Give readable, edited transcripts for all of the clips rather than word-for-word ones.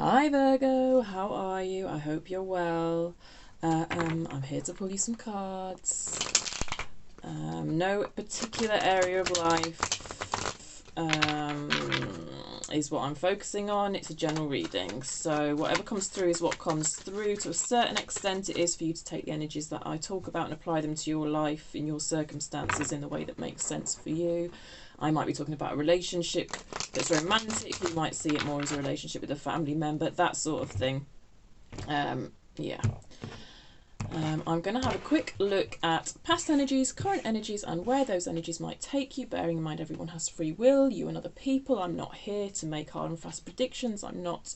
Hi Virgo, how are you? I hope you're well. I'm here to pull you some cards. No particular area of life is what I'm focusing on. It's a general reading, so whatever comes through is what comes through. To a certain extent, it is for you to take the energies that I talk about and apply them to your life, in your circumstances, in the way that makes sense for you. I might be talking about a relationship that's romantic. You might see it more as a relationship with a family member, that sort of thing. Yeah. I'm going to have a quick look at past energies, current energies, and where those energies might take you, bearing in mind everyone has free will, you and other people. I'm not here to make hard and fast predictions. I'm not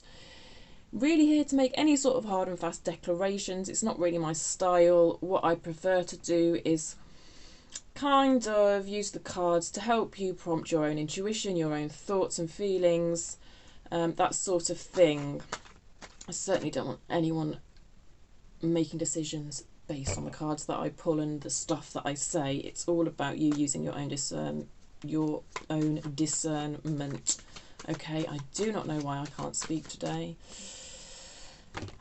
really here to make any sort of hard and fast declarations. It's not really my style. What I prefer to do is kind of use the cards to help you prompt your own intuition, your own thoughts and feelings, that sort of thing. I certainly don't want anyone making decisions based on the cards that I pull and the stuff that I say. It's all about you using your own discernment. Okay, I do not know why I can't speak today.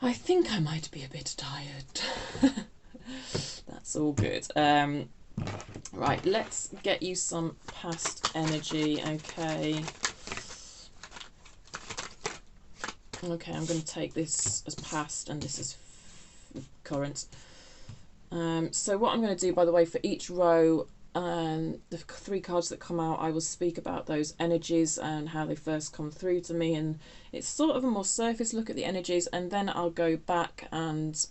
I think I might be a bit tired. That's all good. Right, let's get you some past energy. Okay, I'm going to take this as past and this as current. So what I'm going to do, by the way, for each row, the 3 cards that come out, I will speak about those energies and how they first come through to me, and it's sort of a more surface look at the energies, and then I'll go back and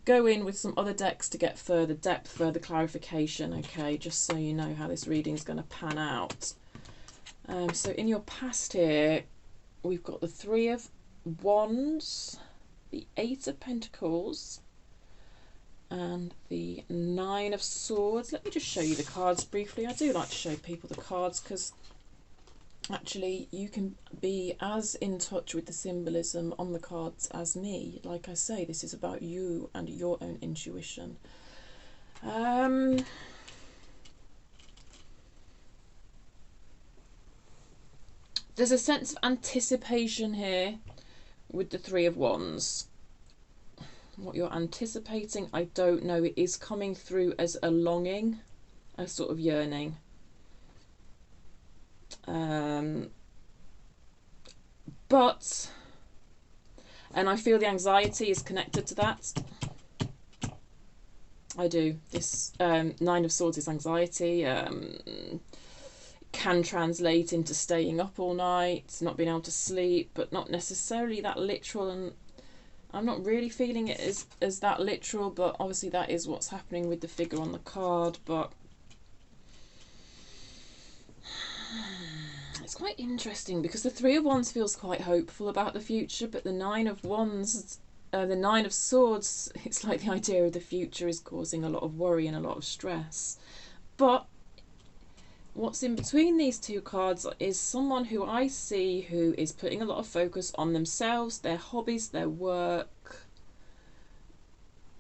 go in with some other decks to get further depth, further clarification. Okay, just so you know how this reading is going to pan out. So in your past here, we've got the 3 of Wands, the 8 of Pentacles, and the 9 of Swords. Let me just show you the cards briefly. I do like to show people the cards because actually you can be as in touch with the symbolism on the cards as me. Like I say, this is about you and your own intuition. There's a sense of anticipation here with the 3 of Wands. What you're anticipating, I don't know. It is coming through as a longing, a sort of yearning. But, and I feel the anxiety is connected to that. I do. This 9 of Swords is anxiety. Can translate into staying up all night, not being able to sleep, but not necessarily that literal, and I'm not really feeling it as that literal, but obviously that is what's happening with the figure on the card. But it's quite interesting because the 3 of Wands feels quite hopeful about the future, but the 9 of Wands, the 9 of Swords, it's like the idea of the future is causing a lot of worry and a lot of stress. But what's in between these 2 cards is someone who I see who is putting a lot of focus on themselves, their hobbies, their work.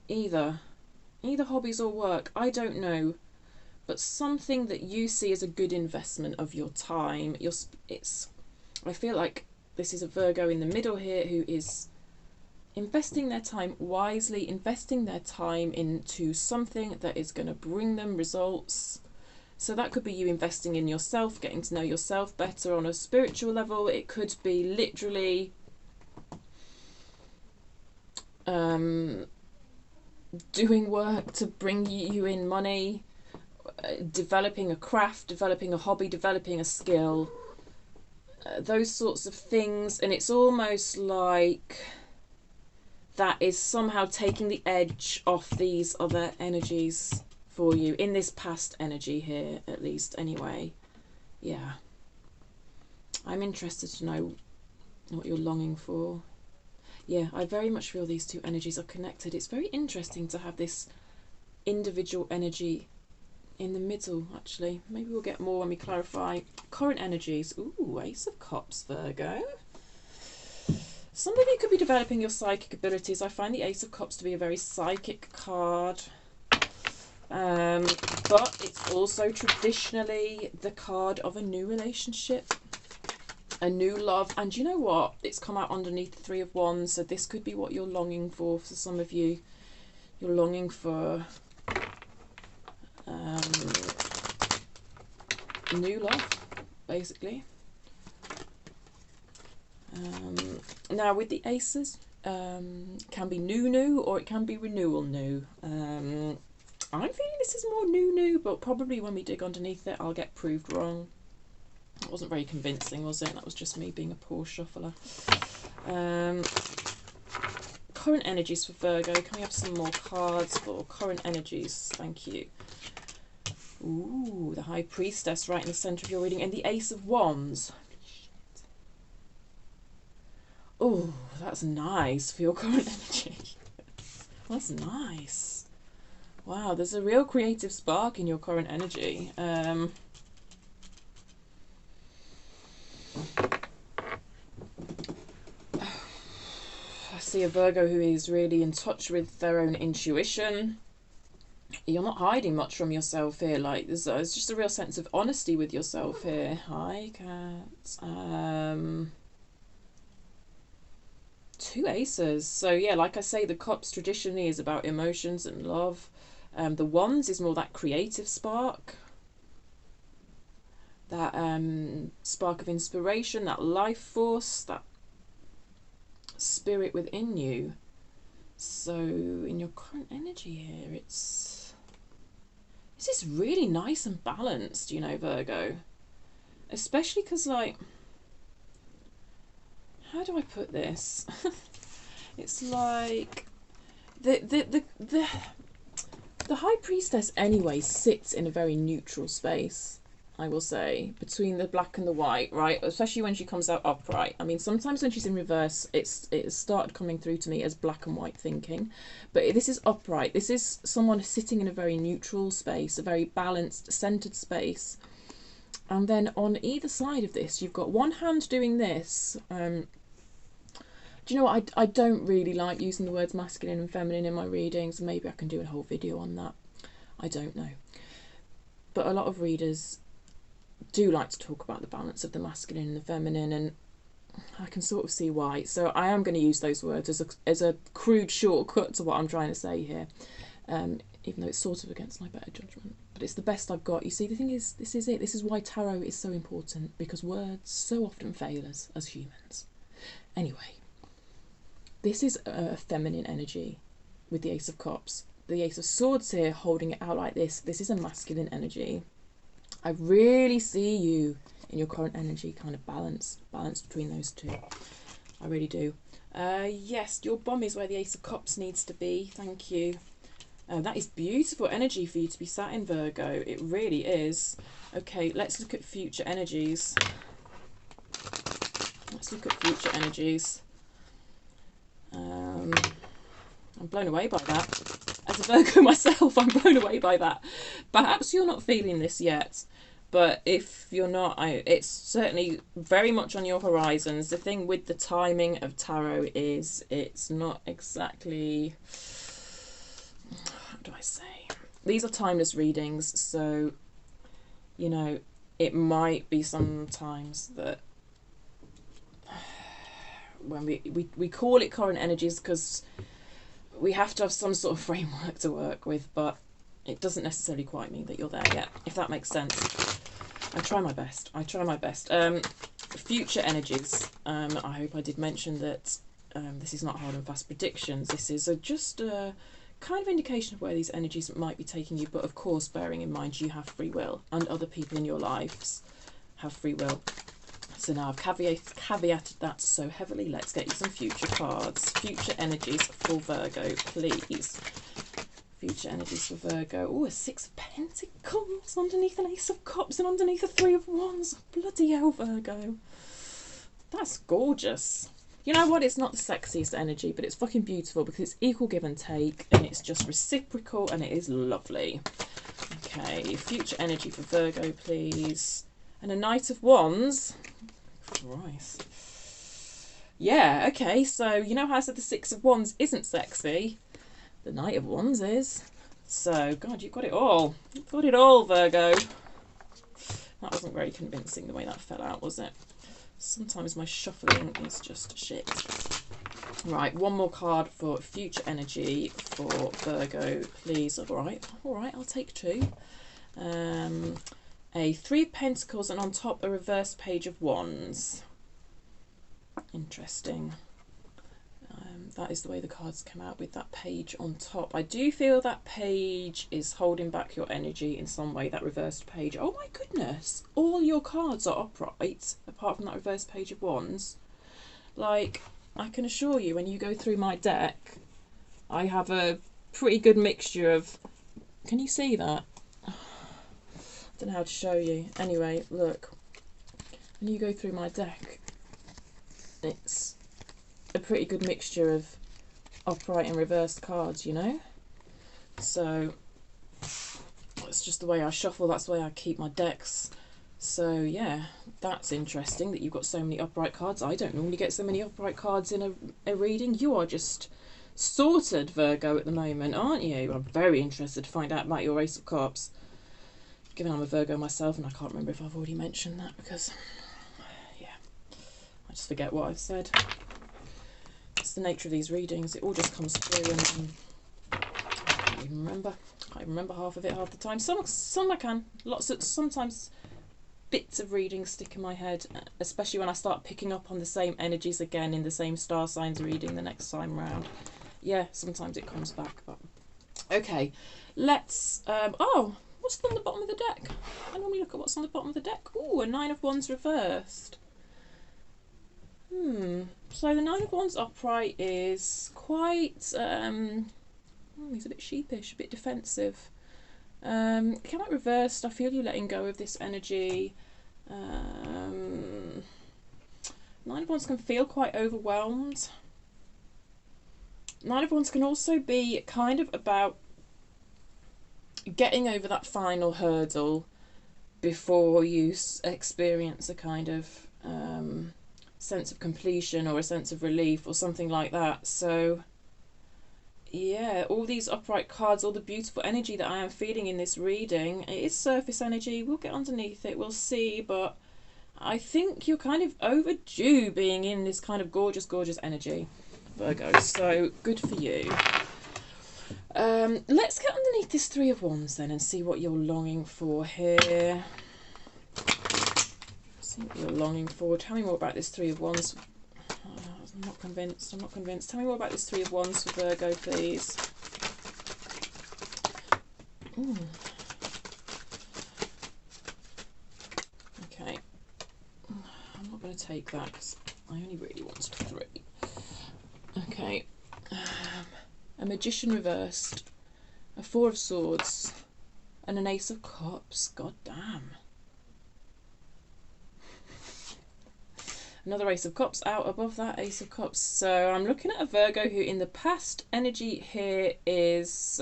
Either hobbies or work, I don't know. But something that you see as a good investment of your time. I feel like this is a Virgo in the middle here who is investing their time wisely, investing their time into something that is going to bring them results. So that could be you investing in yourself, getting to know yourself better on a spiritual level. It could be literally doing work to bring you in money, developing a craft, developing a hobby, developing a skill, those sorts of things. And it's almost like that is somehow taking the edge off these other energies for you in this past energy here, at least anyway. Yeah, I'm interested to know what you're longing for. Yeah, I very much feel these 2 energies are connected. It's very interesting to have this individual energy in the middle, actually. Maybe we'll get more when we clarify current energies. Ooh, Ace of Cups, Virgo. Some of you could be developing your psychic abilities. I find the Ace of Cups to be a very psychic card. But it's also traditionally the card of a new relationship. a new love. And you know what? It's come out underneath the Three of Wands, so this could be what you're longing for some of you. You're longing for new love, basically. Now with the aces, can be new or it can be renewal new. I'm feeling this is more new, but probably when we dig underneath it I'll get proved wrong. That wasn't very convincing, was it? That was just me being a poor shuffler. Current energies for Virgo. Can we have some more cards for current energies? Thank you. Ooh, the High Priestess right in the centre of your reading, and the Ace of Wands. Oh, that's nice for your current energy. That's nice. Wow, there's a real creative spark in your current energy. I see a Virgo who is really in touch with their own intuition. You're not hiding much from yourself here. Like there's just a real sense of honesty with yourself here. Hi, cats. Two aces. So yeah, like I say, the cups traditionally is about emotions and love. The wands is more that creative spark, that spark of inspiration, that life force, that spirit within you. So in your current energy here, this is really nice and balanced, you know, Virgo. Especially because, like, how do I put this? It's like the High Priestess anyway sits in a very neutral space, I will say, between the black and the white, right? Especially when she comes out upright. I mean, sometimes when she's in reverse, it started coming through to me as black and white thinking, but this is upright. This is someone sitting in a very neutral space, a very balanced, centered space. And then on either side of this, you've got one hand doing this. Do you know what? I don't really like using the words masculine and feminine in my readings. Maybe I can do a whole video on that. I don't know. But a lot of readers do like to talk about the balance of the masculine and the feminine, and I can sort of see why. So I am going to use those words as a crude shortcut to what I'm trying to say here, even though it's sort of against my better judgment. But it's the best I've got. You see, the thing is, this is it. This is why tarot is so important, because words so often fail us as humans. Anyway. This is a feminine energy with the Ace of Cups. The Ace of Swords here holding it out like this. This is a masculine energy. I really see you in your current energy kind of balance between those two. I really do. Yes, your bum is where the Ace of Cups needs to be. Thank you. That is beautiful energy for you to be sat in, Virgo. It really is. Okay, let's look at future energies. Let's look at future energies. I'm blown away by that. As a Virgo myself, I'm blown away by that. Perhaps you're not feeling this yet, but if you're not, it's certainly very much on your horizons. The thing with the timing of tarot is it's not exactly, how do I say? These are timeless readings, so, you know, it might be sometimes that when we call it current energies because we have to have some sort of framework to work with, but it doesn't necessarily quite mean that you're there yet, if that makes sense. I try my best. Future energies. I hope I did mention that this is not hard and fast predictions. This is just a kind of indication of where these energies might be taking you, but of course bearing in mind you have free will and other people in your lives have free will. So now I've caveated that so heavily. Let's get you some future cards. Future energies for Virgo, please. Future energies for Virgo. Oh, a Six of Pentacles underneath an Ace of Cups and underneath a Three of Wands. Bloody hell, Virgo. That's gorgeous. You know what? It's not the sexiest energy, but it's fucking beautiful because it's equal give and take and it's just reciprocal and it is lovely. Okay, future energy for Virgo, please. And a Knight of Wands. Christ. Yeah, okay, so you know how I said the Six of Wands isn't sexy? The Knight of Wands is. So, God, you've got it all. You've got it all, Virgo. That wasn't very convincing the way that fell out, was it? Sometimes my shuffling is just shit. Right, one more card for future energy for Virgo, please. All right, I'll take two. A Three of Pentacles, and on top a reverse Page of Wands. Interesting. That is the way the cards come out, with that page on top. I do feel that page is holding back your energy in some way, that reversed page. Oh my goodness, all your cards are upright apart from that reversed Page of Wands. Like, I can assure you, when you go through my deck, I have a pretty good mixture of... Can you see that? I don't know how to show you. Anyway, look. When you go through my deck, it's a pretty good mixture of upright and reversed cards, you know? So, that's just the way I shuffle. That's the way I keep my decks. So yeah, that's interesting that you've got so many upright cards. I don't normally get so many upright cards in a reading. You are just sorted, Virgo, at the moment, aren't you? I'm very interested to find out about your Ace of Cups, given I'm a Virgo myself, and I can't remember if I've already mentioned that, because, yeah, I just forget what I've said. It's the nature of these readings. It all just comes through, and I can't even remember. I can't remember half of it half the time. Some I can. Sometimes bits of readings stick in my head, especially when I start picking up on the same energies again in the same star signs reading the next time round. Yeah, sometimes it comes back. But okay, let's oh, what's on the bottom of the deck? I normally look at what's on the bottom of the deck. Ooh, a Nine of Wands reversed. So the Nine of Wands upright is quite he's a bit sheepish, a bit defensive. Come out reversed. I feel you letting go of this energy. Nine of Wands can feel quite overwhelmed. Nine of Wands can also be kind of about getting over that final hurdle before you experience a kind of sense of completion or a sense of relief or something like that. So yeah, all these upright cards, all the beautiful energy that I am feeling in this reading, it is surface energy. We'll get underneath it, we'll see, but I think you're kind of overdue being in this kind of gorgeous, gorgeous energy, Virgo. So good for you. Let's get underneath this Three of Wands then and see what you're longing for here. See what you're longing for. Tell me more about this Three of Wands. I'm not convinced. I'm not convinced. Tell me more about this Three of Wands for Virgo, please. Ooh. Okay. I'm not going to take that because I only really want three. Okay. A Magician reversed. A Four of Swords. And an Ace of Cups. God damn. Another Ace of Cups out above that Ace of Cups. So I'm looking at a Virgo who in the past energy here is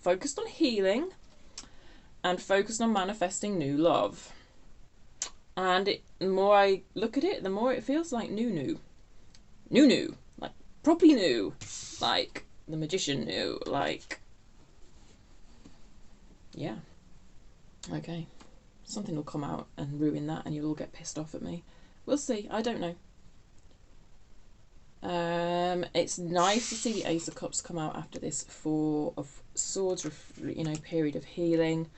focused on healing and focused on manifesting new love. And the more I look at it, the more it feels like new. Like properly new. Like the Magician new. Like, yeah. Okay. Something will come out and ruin that and you'll all get pissed off at me. We'll see. I don't know. It's nice to see the Ace of Cups come out after this Four of Swords, you know, period of healing.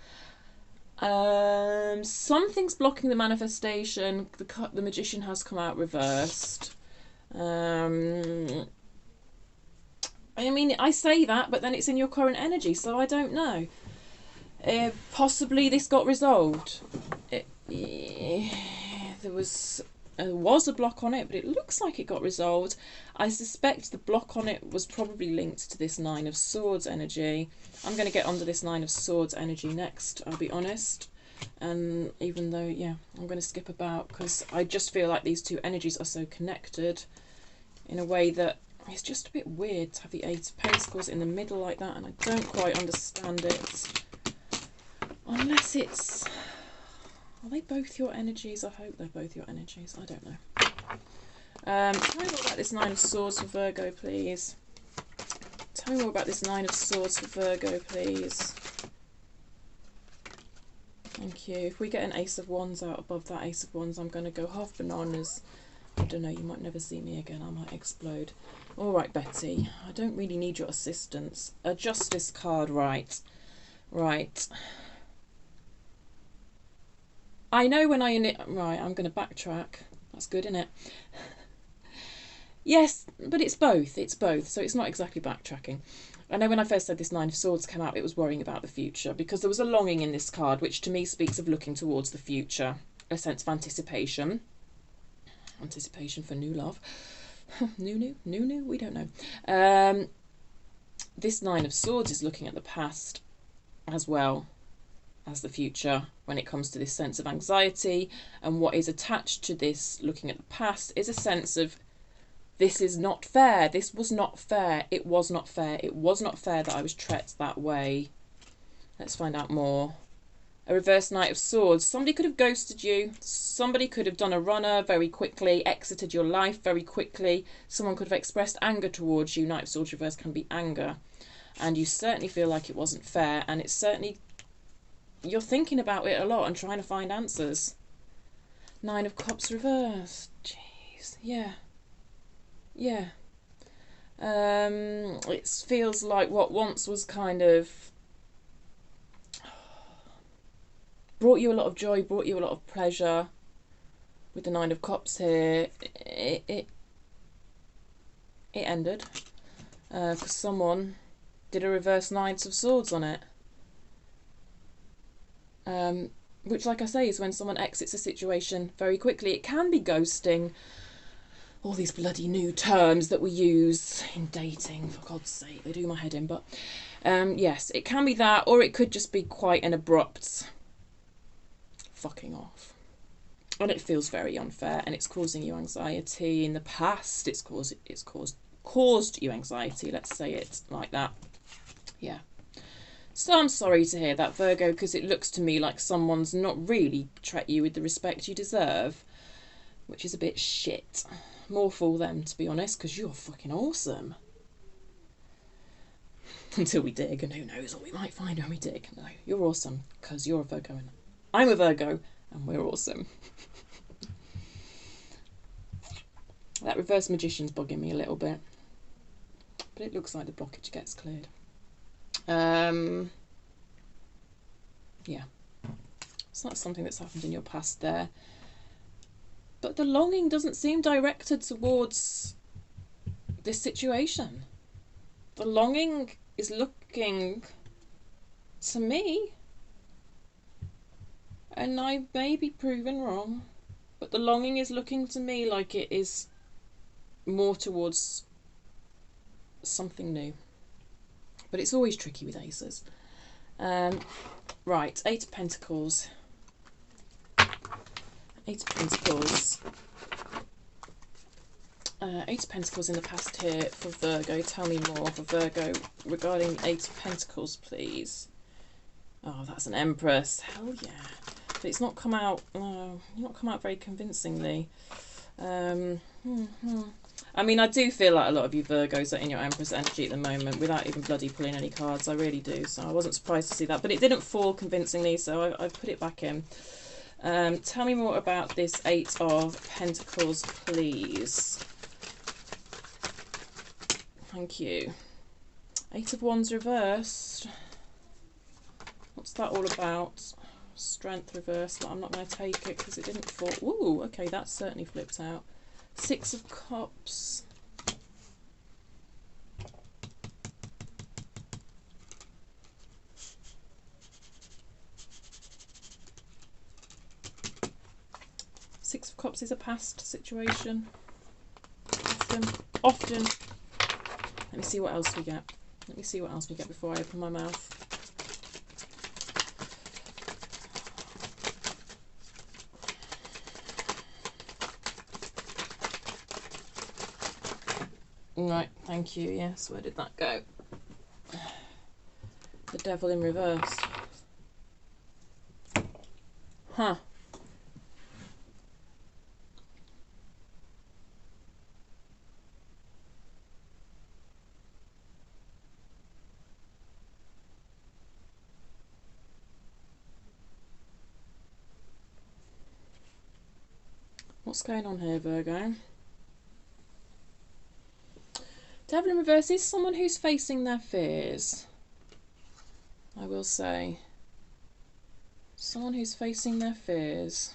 Something's blocking the manifestation. The Magician has come out reversed. I mean, I say that, but then it's in your current energy, so I don't know. Possibly this got resolved. There was a block on it, but it looks like it got resolved. I suspect the block on it was probably linked to this Nine of Swords energy. I'm going to get onto this Nine of Swords energy next, I'll be honest. And even though, yeah, I'm going to skip about because I just feel like these two energies are so connected in a way that it's just a bit weird to have the Eight of Pentacles in the middle like that, and I don't quite understand it. Unless it's... Are they both your energies? I hope they're both your energies. I don't know. Tell me more about this Nine of Swords for Virgo, please. Tell me more about this Nine of Swords for Virgo, please. Thank you. If we get an Ace of Wands out above that Ace of Wands, I'm going to go half bananas. I don't know, you might never see me again. I might explode. All right, Betty. I don't really need your assistance. A Justice card, right. Right. I know when right, I'm going to backtrack. That's good, isn't it? Yes, but it's both. It's both. So it's not exactly backtracking. I know when I first said this Nine of Swords came out, it was worrying about the future, because there was a longing in this card, which to me speaks of looking towards the future, a sense of anticipation. Anticipation for new love. new, we don't know. This Nine of Swords is looking at the past as well as the future when it comes to this sense of anxiety, and what is attached to this looking at the past is a sense of this is not fair, this was not fair, it was not fair, it was not fair that I was treated that way. Let's find out more. A reverse Knight of Swords. Somebody could have ghosted you, somebody could have done a runner very quickly, exited your life very quickly, someone could have expressed anger towards you. Knight of Swords reverse can be anger, and you certainly feel like it wasn't fair, and it's certainly, you're thinking about it a lot and trying to find answers. Nine of Cups reverse. Jeez, yeah. Yeah. It feels like what once was kind of brought you a lot of joy, brought you a lot of pleasure, with the Nine of Cups here, it ended because someone did a reverse Knights of Swords on it. Which, like I say, is when someone exits a situation very quickly. It can be ghosting. All these bloody new terms that we use in dating, for God's sake, they do my head in. But yes, it can be that, or it could just be quite an abrupt fucking off. And it feels very unfair, and it's causing you anxiety. In the past, it's caused you anxiety. Let's say it like that. Yeah. So I'm sorry to hear that, Virgo, because it looks to me like someone's not really treated you with the respect you deserve, which is a bit shit. More for them, to be honest, because you're fucking awesome. Until we dig, and who knows what we might find when we dig. No, you're awesome, because you're a Virgo, and I'm a Virgo, and we're awesome. That reverse Magician's bugging me a little bit, but it looks like the blockage gets cleared. Yeah, so that's something that's happened in your past there. But the longing doesn't seem directed towards this situation. The longing is looking to me, and I may be proven wrong, but the longing is looking to me like it is more towards something new. But it's always tricky with aces. Right, Eight of Pentacles. Eight of Pentacles. Eight of Pentacles in the past here for Virgo. Tell me more for Virgo regarding Eight of Pentacles, please. Oh, that's an Empress. Hell yeah. But it's not come out. No, not come out very convincingly. I mean, I do feel like a lot of you Virgos are in your Empress energy at the moment without even bloody pulling any cards. I really do. So I wasn't surprised to see that. But it didn't fall convincingly, so I put it back in. Tell me more about this Eight of Pentacles, please. Thank you. Eight of Wands reversed. What's that all about? Strength reversed. I'm not going to take it because it didn't fall. Ooh, okay, that's certainly flipped out. Six of Cups. Six of Cups is a past situation. Often. Let me see what else we get. Let me see what else we get before I open my mouth. Right, thank you. Yes, where did that go? The Devil in reverse. Huh. What's going on here, Virgo? Devil in reverse is someone who's facing their fears. I will say. Someone who's facing their fears.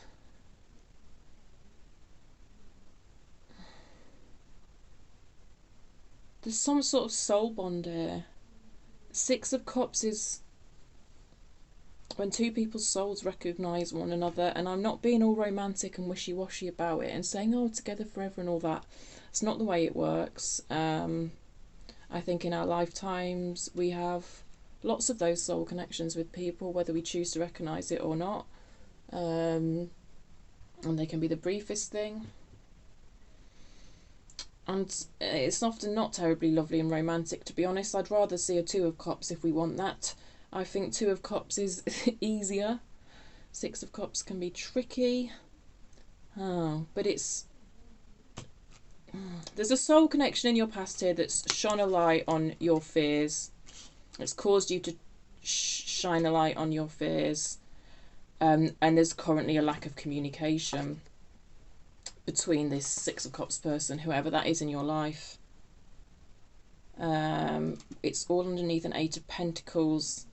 There's some sort of soul bond here. Six of Cups is when two people's souls recognise one another, and I'm not being all romantic and wishy-washy about it and saying, oh, together forever and all that. It's not the way it works. I think in our lifetimes we have lots of those soul connections with people, whether we choose to recognise it or not. And they can be the briefest thing. And it's often not terribly lovely and romantic, to be honest. I'd rather see a Two of Cups if we want that. I think Two of Cups is easier. Six of Cups can be tricky. Oh, but it's... There's a soul connection in your past here that's shone a light on your fears. It's caused you to shine a light on your fears. And there's currently a lack of communication between this Six of Cups person, whoever that is in your life. It's all underneath an Eight of Pentacles.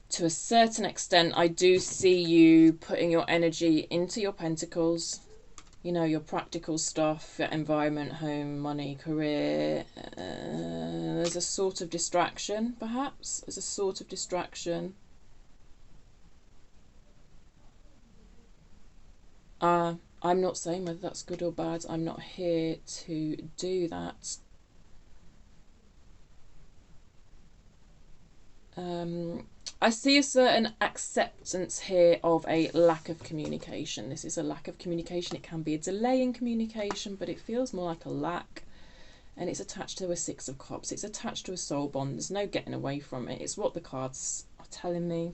To a certain extent, I do see you putting your energy into your Pentacles. You know, your practical stuff, your environment, home, money, career. There's a sort of distraction, perhaps. There's a sort of distraction. I'm not saying whether that's good or bad. I'm not here to do that. I see a certain acceptance here of a lack of communication. This is a lack of communication. It can be a delay in communication, but it feels more like a lack. And it's attached to a Six of Cups. It's attached to a soul bond. There's no getting away from it. It's what the cards are telling me.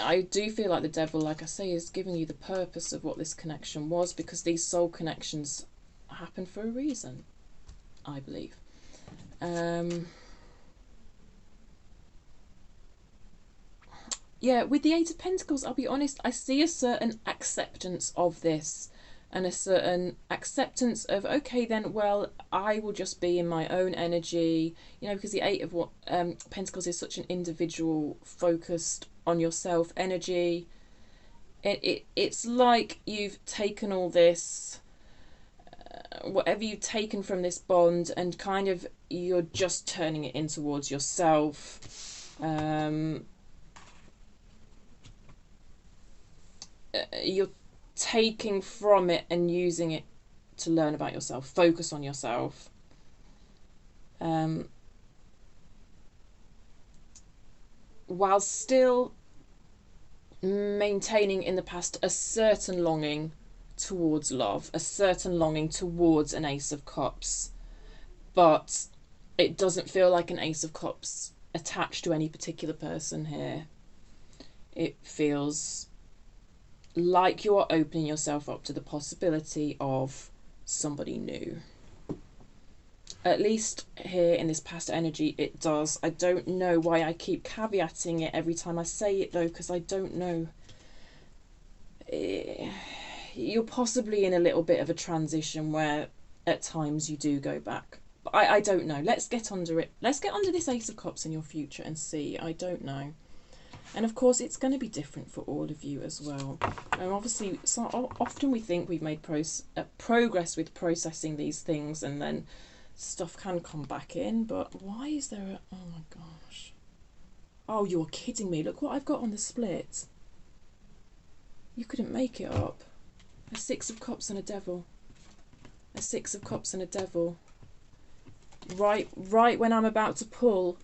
I do feel like the devil, like I say, is giving you the purpose of what this connection was, because these soul connections happen for a reason, I believe. Yeah, with the Eight of Pentacles, I'll be honest, I see a certain acceptance of this, and a certain acceptance of, okay then, well, I will just be in my own energy, you know, because the Eight of Pentacles is such an individual, focused on yourself energy. It's like you've taken all this, whatever you've taken from this bond, and kind of you're just turning it in towards yourself. You're taking from it and using it to learn about yourself, focus on yourself. While still maintaining in the past a certain longing towards love, a certain longing towards an Ace of Cups, but it doesn't feel like an Ace of Cups attached to any particular person here. It feels like you are opening yourself up to the possibility of somebody new. At least here in this past energy, it does. I don't know why I keep caveating it every time I say it, though, because I don't know. You're possibly in a little bit of a transition where at times you do go back. But I don't know. Let's get under it. Let's get under this Ace of Cups in your future and see. I don't know. And of course, it's going to be different for all of you as well. And obviously, so often we think we've made progress with processing these things, and then stuff can come back in. But why is there a... Oh my gosh. Oh, you're kidding me. Look what I've got on the split. You couldn't make it up. A Six of Cups and a Devil. A Six of Cups and a Devil. Right when I'm about to pull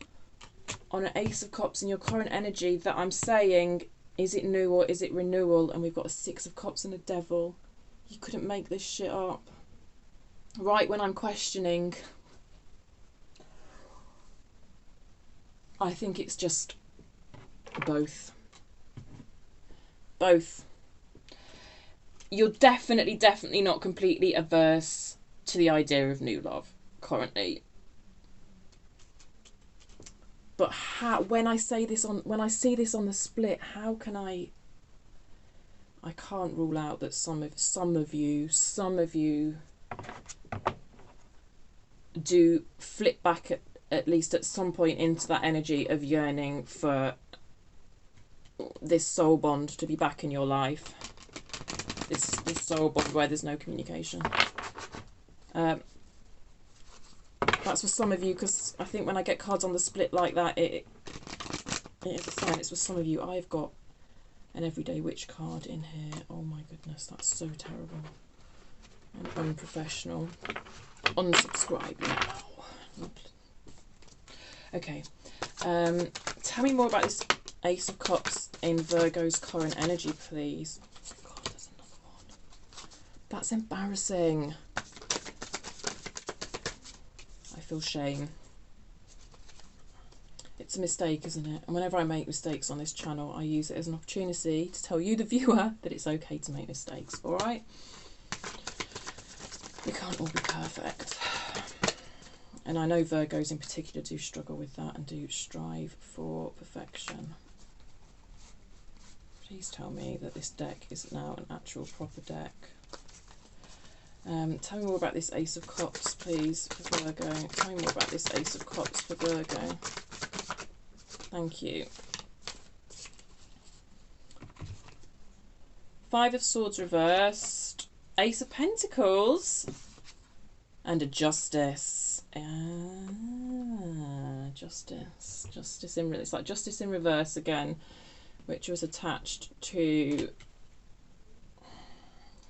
on an Ace of Cups in your current energy, that I'm saying, is it new or is it renewal? And we've got a Six of Cups and a Devil. You couldn't make this shit up. Right when I'm questioning, I think it's just both. Both. You're definitely not completely averse to the idea of new love currently. But how, when I see this on the split, how can I I can't rule out that some of you do flip back at least at some point into that energy of yearning for this soul bond to be back in your life. This soul bond where there's no communication. That's for some of you, because I think when I get cards on the split like that, it is a sign it's for some of you. I've got an everyday witch card in here. Oh my goodness, that's so terrible and unprofessional. Unsubscribe now. Okay, tell me more about this Ace of Cups in Virgo's current energy, please. God, there's another one. That's embarrassing. I feel shame. It's a mistake, isn't it? And whenever I make mistakes on this channel, I use it as an opportunity to tell you, the viewer, that it's okay to make mistakes, all right? We can't all be perfect. And I know Virgos in particular do struggle with that and do strive for perfection. Please tell me that this deck is now an actual proper deck. Tell me more about this Ace of Cups, please, for Virgo. Tell me more about this Ace of Cups for Virgo. Thank you. Five of Swords reversed. Ace of Pentacles. And a Justice. Justice. Justice in... It's like Justice in reverse again, which was attached to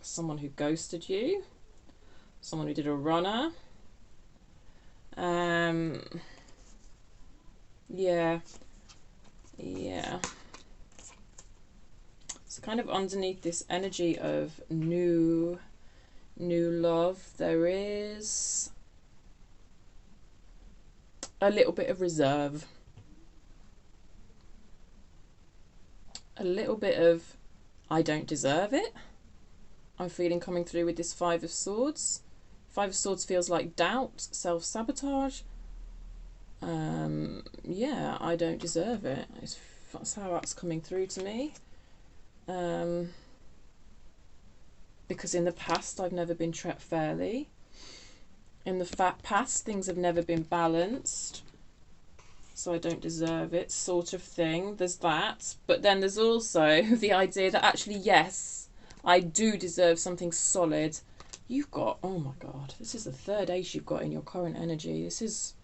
someone who ghosted you. Someone who did a runner. Yeah. So kind of underneath this energy of new love, there is a little bit of reserve. A little bit of, I don't deserve it. I'm feeling coming through with this Five of Swords. Five of Swords feels like doubt, self-sabotage. Yeah, I don't deserve it. That's how that's coming through to me. Because in the past I've never been treated fairly. In the past things have never been balanced. So I don't deserve it, sort of thing. There's that. But then there's also the idea that actually, yes, I do deserve something solid. You've got, oh my God, this is the third ace you've got in your current energy. This is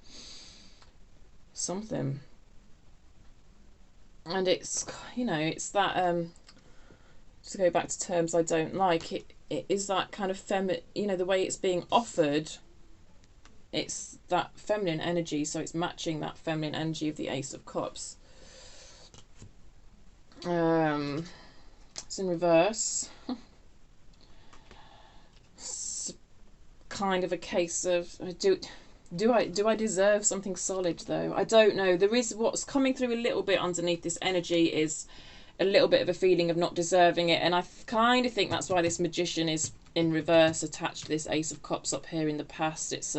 something. And it's, you know, it's that, to go back to terms I don't like, it is that kind of feminine, you know, the way it's being offered, it's that feminine energy, so it's matching that feminine energy of the Ace of Cups. It's in reverse. It's kind of a case of, do I deserve something solid though? I don't know. There is, what's coming through a little bit underneath this energy is a little bit of a feeling of not deserving it, and I kind of think that's why this Magician is in reverse attached to this Ace of Cups up here in the past. It's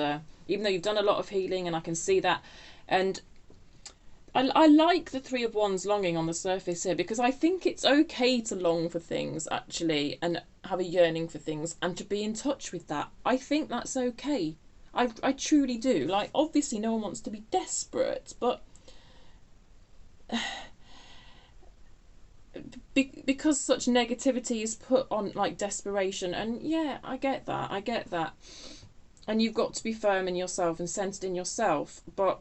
even though you've done a lot of healing, and I can see that, and I like the Three of Wands longing on the surface here, because I think it's okay to long for things actually and have a yearning for things and to be in touch with that. I think that's okay. I truly do. Like, obviously no one wants to be desperate, but because such negativity is put on, like, desperation, and yeah, I get that, and you've got to be firm in yourself and centered in yourself, but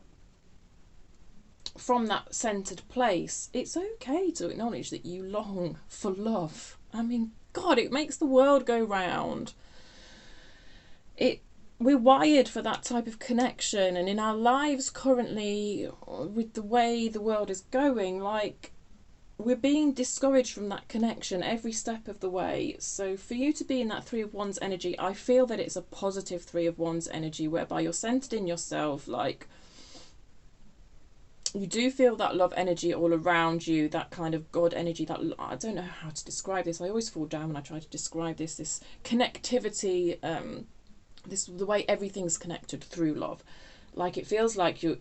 from that centered place, it's okay to acknowledge that you long for love. I mean, God, it makes the world go round. We're wired for that type of connection, and in our lives currently, with the way the world is going, like, we're being discouraged from that connection every step of the way. So for you to be in that Three of Wands energy, I feel that it's a positive Three of Wands energy, whereby you're centered in yourself, like, you do feel that love energy all around you, that kind of God energy, that, I don't know how to describe this, I always fall down when I try to describe this connectivity, the way everything's connected through love. Like, it feels like you're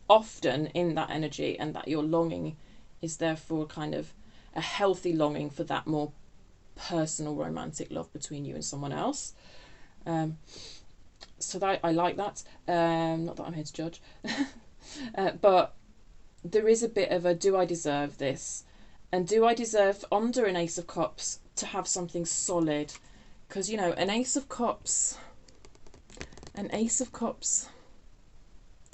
often in that energy, and that your longing is therefore kind of a healthy longing for that more personal romantic love between you and someone else. So that I like that. Not that I'm here to judge. But there is a bit of a, do I deserve this? And do I deserve, under an Ace of Cups, to have something solid? Because, you know, an Ace of Cups,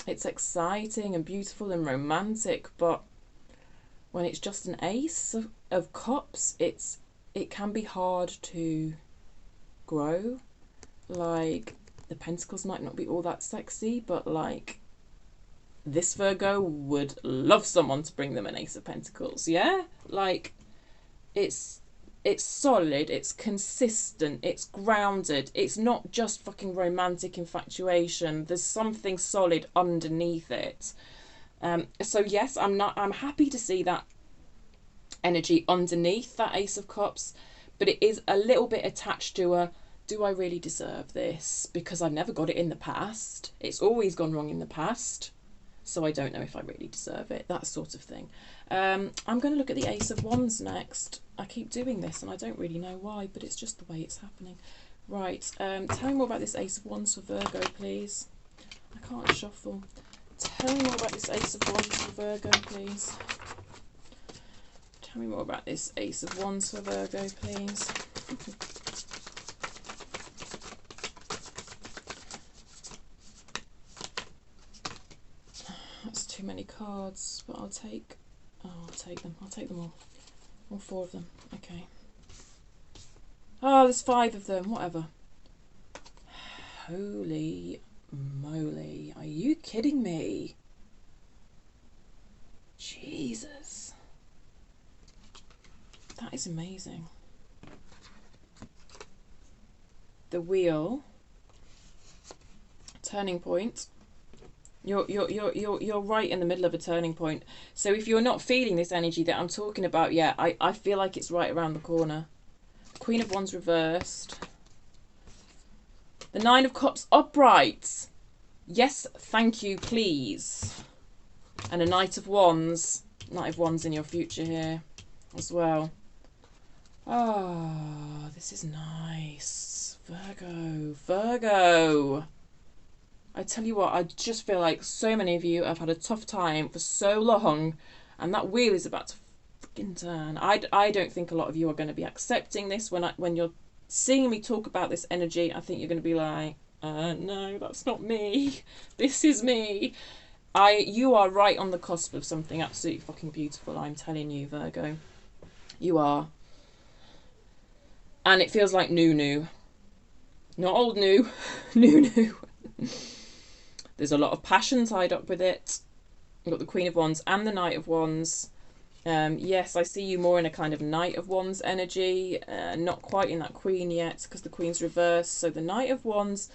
it's exciting and beautiful and romantic, but when it's just an Ace of Cups, it can be hard to grow. Like, the Pentacles might not be all that sexy, but like, this Virgo would love someone to bring them an Ace of Pentacles, yeah? Like, it's solid, it's consistent, it's grounded, it's not just fucking romantic infatuation. There's something solid underneath it. So yes, I'm happy to see that energy underneath that Ace of Cups, but it is a little bit attached to a, do I really deserve this? Because I've never got it in the past. It's always gone wrong in the past. So I don't know if I really deserve it, that sort of thing. I'm going to look at the Ace of Wands next. I keep doing this and I don't really know why, but it's just the way it's happening. Right, tell me more about this Ace of Wands for Virgo, please. I can't shuffle. Tell me more about this Ace of Wands for Virgo, please. Tell me more about this Ace of Wands for Virgo, please. That's too many cards, but I'll take them. I'll take them all 4 of them. Okay. Oh, there's 5 of them. Whatever. Holy moly! Are you kidding me? Jesus, that is amazing. The Wheel. Turning point. You're right in the middle of a turning point. So if you're not feeling this energy that I'm talking about yet, I feel like it's right around the corner. Queen of Wands reversed. The 9 of Cups upright. Yes, thank you, please. And a Knight of Wands. Knight of Wands in your future here as well. Oh, this is nice. Virgo. I tell you what, I just feel like so many of you have had a tough time for so long, and that wheel is about to freaking turn. I don't think a lot of you are going to be accepting this. When you're seeing me talk about this energy, I think you're going to be like, no, that's not me. This is me. You are right on the cusp of something absolutely fucking beautiful. I'm telling you, Virgo, you are. And it feels like new, not old new, new. There's a lot of passion tied up with it. You've got the Queen of Wands and the Knight of Wands. Yes, I see you more in a kind of Knight of Wands energy. Not quite in that Queen yet, because the Queen's reversed. So the Knight of Wands,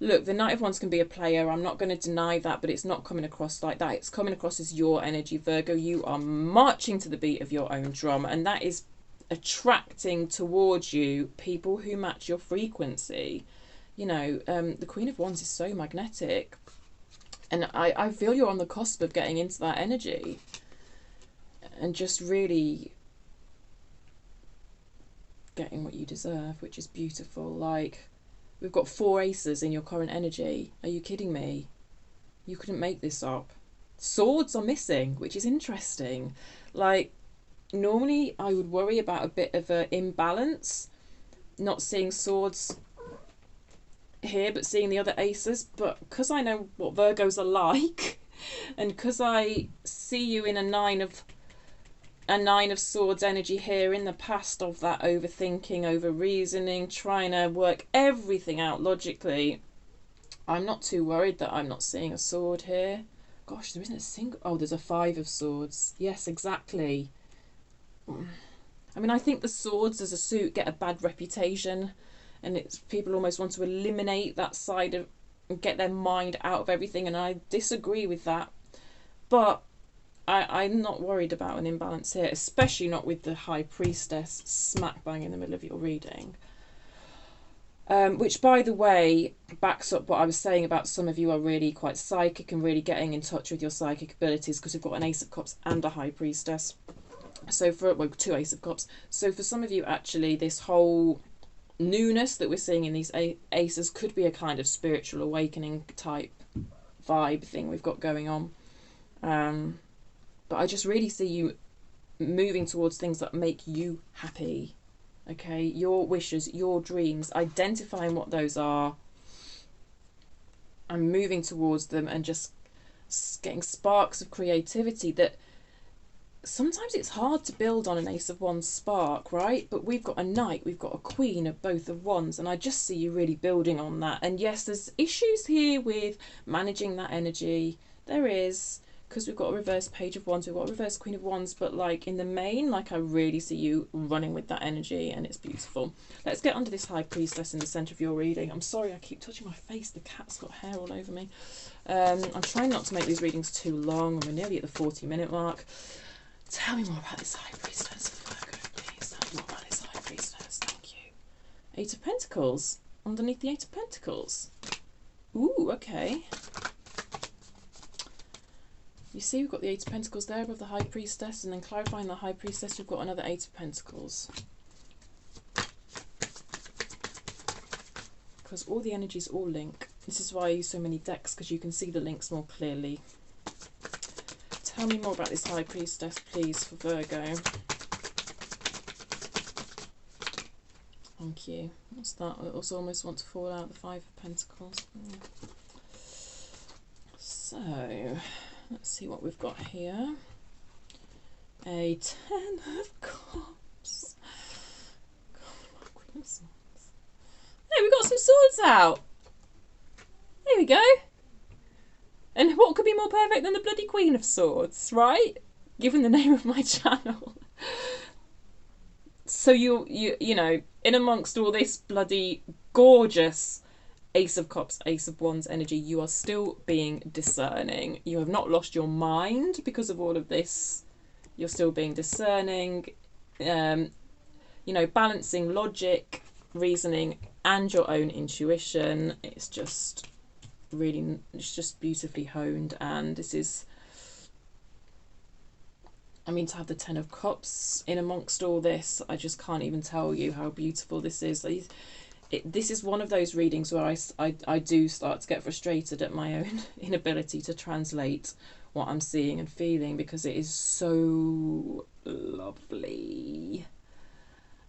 look, the Knight of Wands can be a player. I'm not going to deny that, but it's not coming across like that. It's coming across as your energy, Virgo. You are marching to the beat of your own drum, and that is attracting towards you people who match your frequency. You know, the Queen of Wands is so magnetic. And I feel you're on the cusp of getting into that energy. And just really getting what you deserve, which is beautiful. Like, we've got 4 aces in your current energy. Are you kidding me? You couldn't make this up. Swords are missing, which is interesting. Like, normally I would worry about a bit of an imbalance. Not seeing swords here, but seeing the other aces. But because I know what Virgos are like, and because I see you in a nine of swords energy here, in the past of that overthinking, over reasoning, trying to work everything out logically, I'm not too worried that I'm not seeing a sword here. Gosh, there isn't a single... Oh, there's a 5 of swords. Yes, exactly. I mean, I think the swords as a suit get a bad reputation, and it's people almost want to eliminate that side of, and get their mind out of everything, and I disagree with that. But I'm not worried about an imbalance here, especially not with the High Priestess smack bang in the middle of your reading. Which, by the way, backs up what I was saying about some of you are really quite psychic and really getting in touch with your psychic abilities, because we've got an Ace of Cups and a High Priestess. So for, well, 2 Ace of Cups. So for some of you, actually, this whole newness that we're seeing in these aces could be a kind of spiritual awakening type vibe thing we've got going on. But I just really see you moving towards things that make you happy. Okay, your wishes, your dreams, identifying what those are and moving towards them, and just getting sparks of creativity that sometimes it's hard to build on an Ace of Wands spark, right? But we've got a Knight, we've got a Queen of both of Wands, and I just see you really building on that. And yes, there's issues here with managing that energy. There is, because we've got a reverse Page of Wands, we've got a reverse Queen of Wands, but like in the main, like I really see you running with that energy, and it's beautiful. Let's get under this High Priestess in the centre of your reading. I'm sorry, I keep touching my face. The cat's got hair all over me. I'm trying not to make these readings too long, and we're nearly at the 40-minute mark. Tell me more about this High Priestess, Virgo, please. Tell me more about this High Priestess. Thank you. 8 of Pentacles. Underneath the 8 of Pentacles. Ooh, okay. You see, we've got the 8 of Pentacles there above the High Priestess, and then clarifying the High Priestess, we've got another 8 of Pentacles. Because all the energies all link. This is why I use so many decks, because you can see the links more clearly. Tell me more about this High Priestess, please, for Virgo. Thank you. What's that? I also almost want to fall out, the 5 of Pentacles. So, let's see what we've got here. A 10 of Cups. Hey, we got some swords out. There we go. And what could be more perfect than the bloody Queen of Swords, right? Given the name of my channel. So you know, in amongst all this bloody gorgeous Ace of Cups, Ace of Wands energy, you are still being discerning. You have not lost your mind because of all of this. You're still being discerning. You know, balancing logic, reasoning, and your own intuition. It's just really, it's just beautifully honed. And this is, I mean, to have the 10 of Cups in amongst all this, I just can't even tell you how beautiful this is. This is one of those readings where I do start to get frustrated at my own inability to translate what I'm seeing and feeling, because it is so lovely.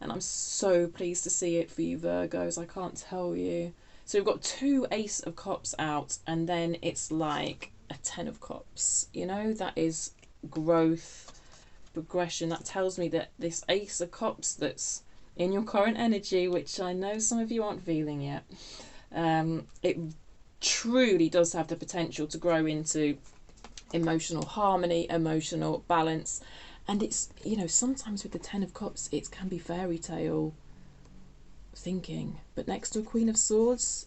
And I'm so pleased to see it for you, Virgos. I can't tell you. So we've got 2 Ace of Cups out, and then it's like a 10 of Cups. You know, that is growth, progression. That tells me that this Ace of Cups that's in your current energy, which I know some of you aren't feeling yet, it truly does have the potential to grow into emotional harmony, emotional balance. And it's, you know, sometimes with the 10 of Cups, it can be fairy tale thinking, but next to a Queen of Swords,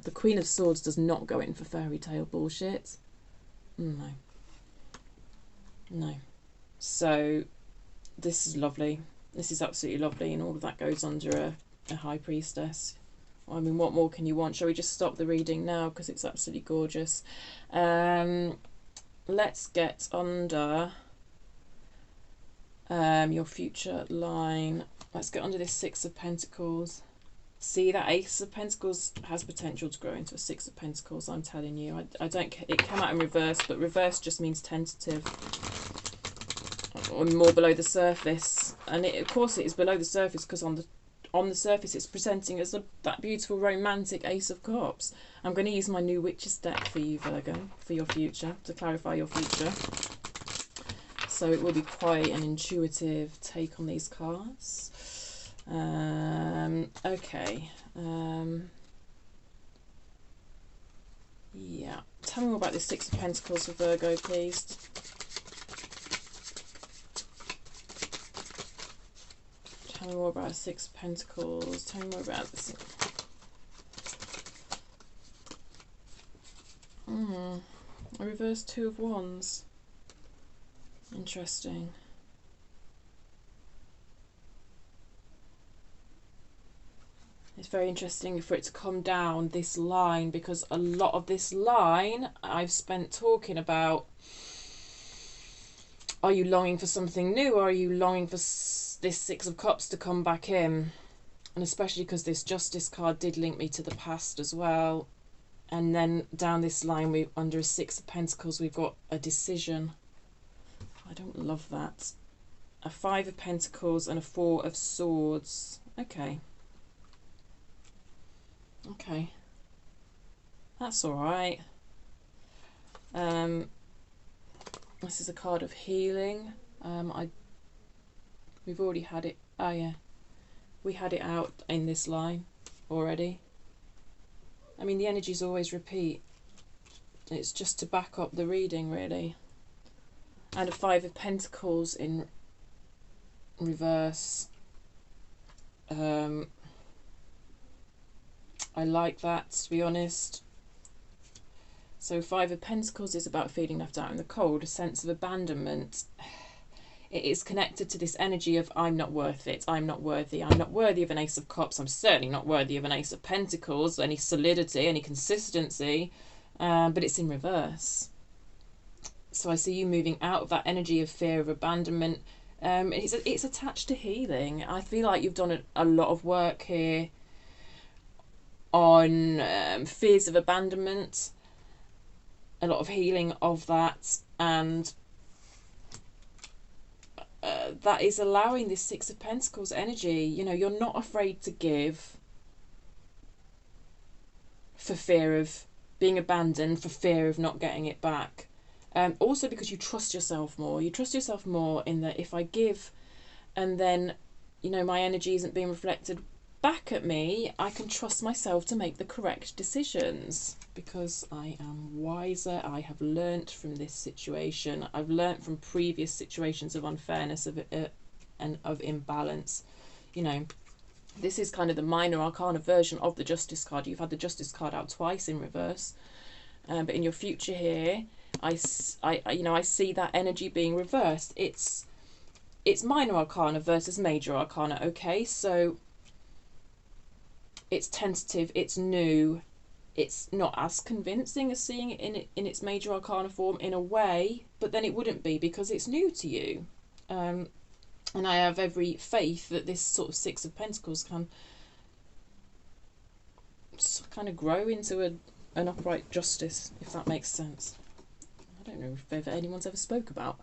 the Queen of Swords does not go in for fairy tale bullshit. No. So this is lovely. This is absolutely lovely, and all of that goes under a High Priestess. I mean, what more can you want? Shall we just stop the reading now, because it's absolutely gorgeous? Let's get under your future line. Let's get under this 6 of Pentacles. See, that Ace of Pentacles has potential to grow into a 6 of Pentacles, I'm telling you. I don't, it came out in reverse, but reverse just means tentative, or more below the surface. And it, of course it is below the surface, because on the surface it's presenting as that beautiful romantic Ace of Cups. I'm going to use my new Witches deck for you, Virgo, for your future, to clarify your future. So it will be quite an intuitive take on these cards. Okay. Yeah. Tell me more about this 6 of Pentacles for Virgo, please. Tell me more about a 6 of Pentacles. Tell me more about this. A reverse 2 of Wands. Interesting. It's very interesting for it to come down this line, because a lot of this line I've spent talking about Are you longing for something new, or are you longing for this Six of Cups to come back in? And especially because this Justice card did link me to the past as well. And then down this line, we under a Six of Pentacles, we've got a decision. I don't love that. A Five of Pentacles and a Four of Swords. Okay. Okay. That's all right. This is a card of healing. We've already had it. Oh yeah, we had it out in this line already. I mean, the energies always repeat. It's just to back up the reading, really. And a Five of Pentacles in reverse. I like that, to be honest. So Five of Pentacles is about feeling left out in the cold, a sense of abandonment. It is connected to this energy of I'm not worth it, I'm not worthy, I'm not worthy of an Ace of Cups, I'm certainly not worthy of an Ace of Pentacles, any solidity, any consistency, but it's in reverse. So I see you moving out of that energy of fear, of abandonment. It's attached to healing. I feel like you've done a lot of work here on fears of abandonment, a lot of healing of that, and that is allowing this Six of Pentacles energy. You know, you're not afraid to give for fear of being abandoned, for fear of not getting it back. Also because you trust yourself more. You trust yourself more in that if I give and then, you know, my energy isn't being reflected back at me, I can trust myself to make the correct decisions because I am wiser. I have learnt from this situation. I've learnt from previous situations of unfairness and of imbalance. You know, this is kind of the minor arcana version of the Justice card. You've had the Justice card out twice in reverse, but in your future here, I see that energy being reversed. It's minor arcana versus major arcana. Okay, so it's tentative, it's new, it's not as convincing as seeing it in its major arcana form in a way, but then it wouldn't be because it's new to you. And I have every faith that this sort of Six of Pentacles can kind of grow into an upright justice, if that makes sense. I don't know if anyone's ever spoke about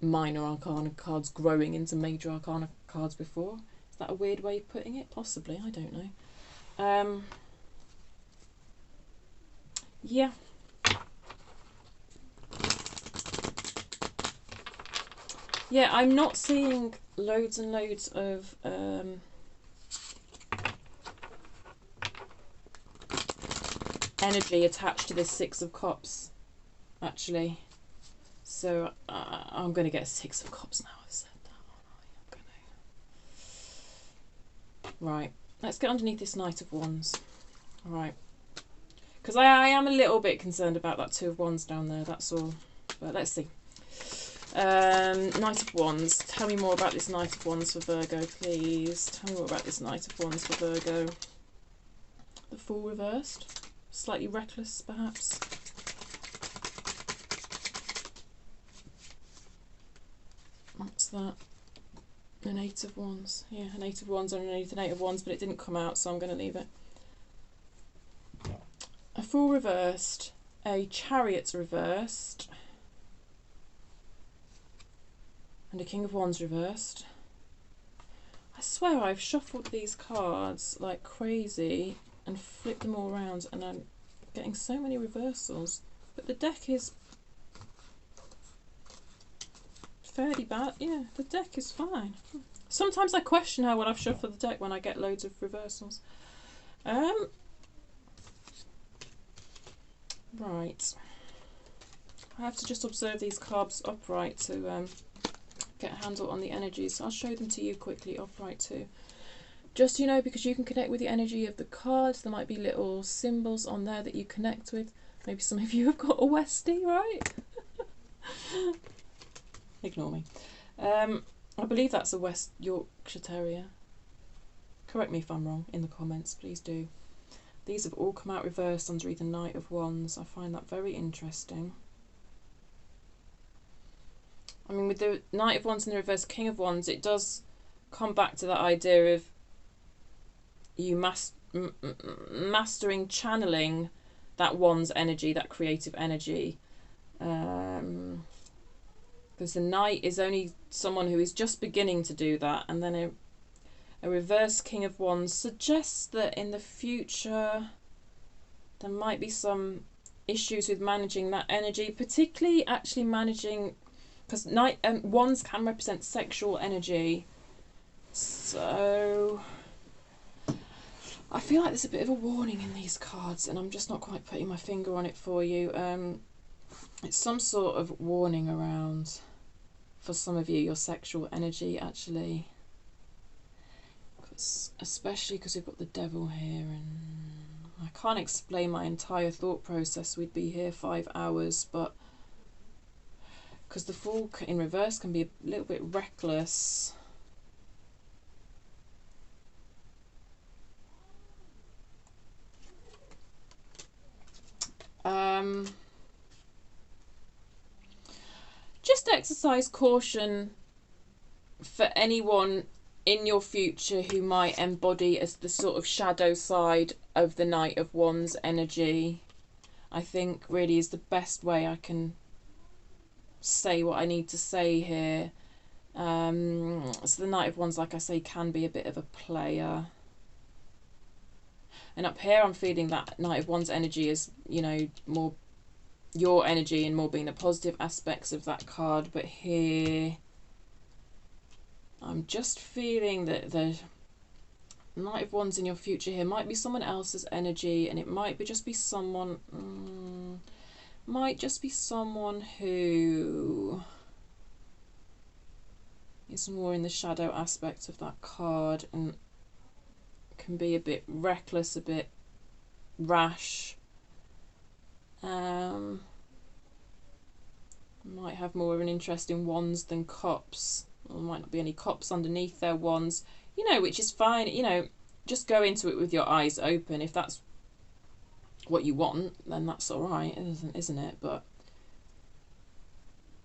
minor arcana cards growing into major arcana cards before. Is that a weird way of putting it? Possibly, I don't know. Yeah. Yeah, I'm not seeing loads and loads of energy attached to this Six of Cups, actually. So I'm going to get a Six of Cups now. I've said that, aren't I? Right, let's get underneath this Knight of Wands. All right. Because I am a little bit concerned about that Two of Wands down there, that's all. But let's see. Knight of Wands. Tell me more about this Knight of Wands for Virgo, please. Tell me more about this Knight of Wands for Virgo. The Fool reversed. Slightly reckless, perhaps. What's that? An Eight of Wands. Yeah, an Eight of Wands underneath an Eight of Wands, but it didn't come out, so I'm going to leave it. A Fool reversed. A Chariot reversed. And a King of Wands reversed. I swear I've shuffled these cards like crazy and flipped them all around, and I'm getting so many reversals. But the deck is fairly bad. Yeah, the deck is fine. Sometimes I question how well I've shuffled the deck when I get loads of reversals. Right. I have to just observe these cards upright to get a handle on the energies. I'll show them to you quickly upright too. Just, you know, because you can connect with the energy of the cards, there might be little symbols on there that you connect with. Maybe some of you have got a Westie, right? Ignore me. I believe that's a West Yorkshire Terrier. Correct me if I'm wrong in the comments, please do. These have all come out reversed under the Knight of Wands. I find that very interesting. I mean, with the Knight of Wands and the reverse King of Wands, it does come back to that idea of you mastering, channeling that Wands energy, that creative energy. Because the Knight is only someone who is just beginning to do that, and then a reverse King of Wands suggests that in the future there might be some issues with managing that energy, particularly actually managing, because Wands can represent sexual energy. So I feel like there's a bit of a warning in these cards, and I'm just not quite putting my finger on it for you. It's some sort of warning around, for some of you, your sexual energy, actually. Especially because we've got the Devil here, and I can't explain my entire thought process. We'd be here 5 hours, but because the Fool in reverse can be a little bit reckless. Just exercise caution for anyone in your future who might embody as the sort of shadow side of the Knight of Wands energy. I think really is the best way I can say what I need to say here. So the Knight of Wands, like I say, can be a bit of a player. And up here I'm feeling that Knight of Wands energy is, you know, more your energy and more being the positive aspects of that card. But here I'm just feeling that the Knight of Wands in your future here might be someone else's energy, and it might be just be someone who is more in the shadow aspect of that card and can be a bit reckless, a bit rash. Might have more of an interest in wands than cups. Or there might not be any cups underneath their wands, you know, which is fine. You know, just go into it with your eyes open. If that's what you want, then that's all right, isn't it? But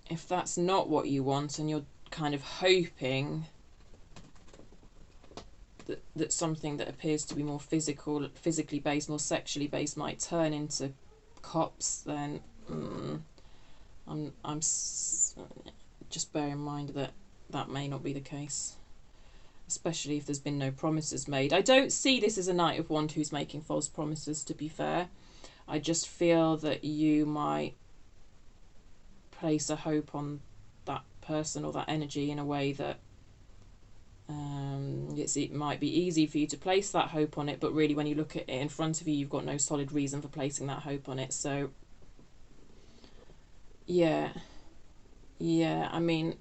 if that's not what you want, and you're kind of hoping that something that appears to be more physically based, more sexually based, might turn into cups, then I'm just bear in mind that that may not be the case, especially if there's been no promises made. I don't see this as a Knight of Wands who's making false promises, to be fair. I just feel that you might place a hope on that person or that energy in a way that it might be easy for you to place that hope on it, but really when you look at it in front of you, you've got no solid reason for placing that hope on it. So yeah, I mean,